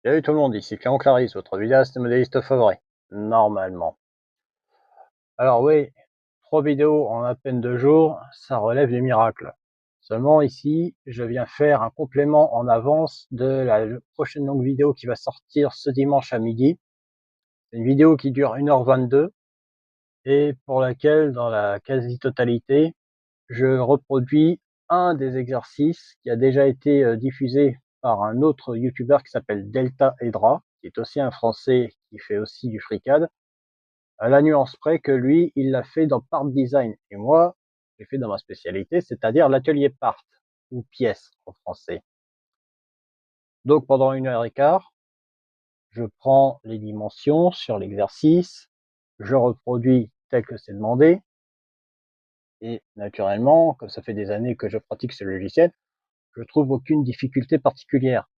Salut tout le monde, ici Clément Clarisse, votre vidéaste et modéliste favori. Normalement. Alors oui, 3 vidéos en à peine 2 jours, ça relève du miracle. Seulement ici, je viens faire un complément en avance de la prochaine longue vidéo qui va sortir ce dimanche à midi. C'est une vidéo qui dure 1h22 et pour laquelle, dans la quasi-totalité, je reproduis un des exercices qui a déjà été diffusé par un autre youtubeur qui s'appelle Delta Edra, qui est aussi un Français qui fait aussi du FreeCAD, à la nuance près que lui, il l'a fait dans Part Design. Et moi, j'ai fait dans ma spécialité, c'est-à-dire l'atelier Part, ou pièce en français. Donc pendant 1h15, je prends les dimensions sur l'exercice, je reproduis tel que c'est demandé, et naturellement, comme ça fait des années que je pratique ce logiciel, je trouve aucune difficulté particulière.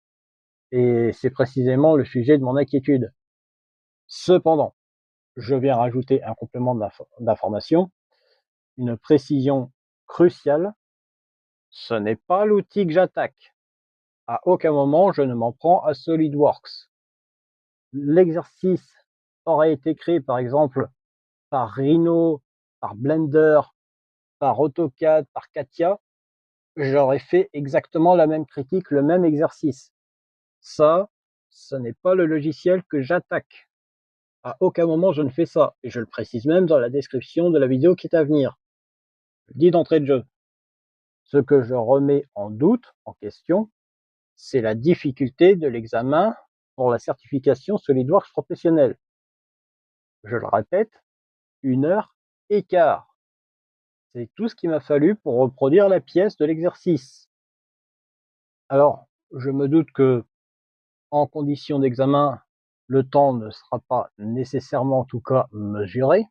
Et c'est précisément le sujet de mon inquiétude. Cependant, je viens rajouter un complément d'information, une précision cruciale. Ce n'est pas l'outil que j'attaque. À aucun moment, je ne m'en prends à SolidWorks. L'exercice aurait été créé, par exemple, par Rhino, par Blender, par AutoCAD, par CATIA. J'aurais fait exactement la même critique, le même exercice. Ça, ce n'est pas le logiciel que j'attaque. À aucun moment je ne fais ça, et je le précise même dans la description de la vidéo qui est à venir. Je le dis d'entrée de jeu. Ce que je remets en doute, en question, c'est la difficulté de l'examen pour la certification SolidWorks professionnelle. Je le répète, 1h15. C'est tout ce qu'il m'a fallu pour reproduire la pièce de l'exercice. Alors, je me doute que, en condition d'examen, le temps ne sera pas nécessairement, en tout cas, mesuré.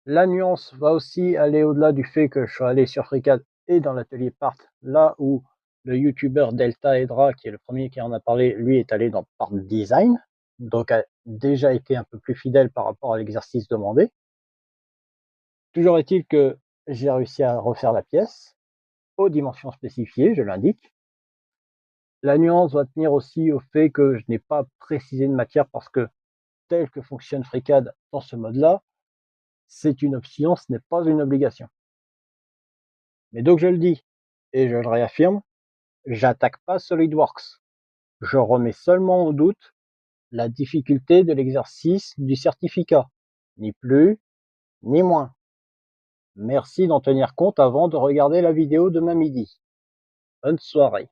La nuance va aussi aller au-delà du fait que je suis allé sur FreeCAD et dans l'atelier Part, là où le youtubeur Delta Edra, qui est le premier qui en a parlé, lui est allé dans Part Design, donc a déjà été un peu plus fidèle par rapport à l'exercice demandé. Toujours est-il que j'ai réussi à refaire la pièce aux dimensions spécifiées, je l'indique. La nuance va tenir aussi au fait que je n'ai pas précisé de matière parce que tel que fonctionne FreeCAD dans ce mode-là, c'est une option, ce n'est pas une obligation. Mais donc je le dis, et je le réaffirme, j'attaque pas SolidWorks. Je remets seulement en doute la difficulté de l'exercice du certificat. Ni plus, ni moins. Merci d'en tenir compte avant de regarder la vidéo demain midi. Bonne soirée.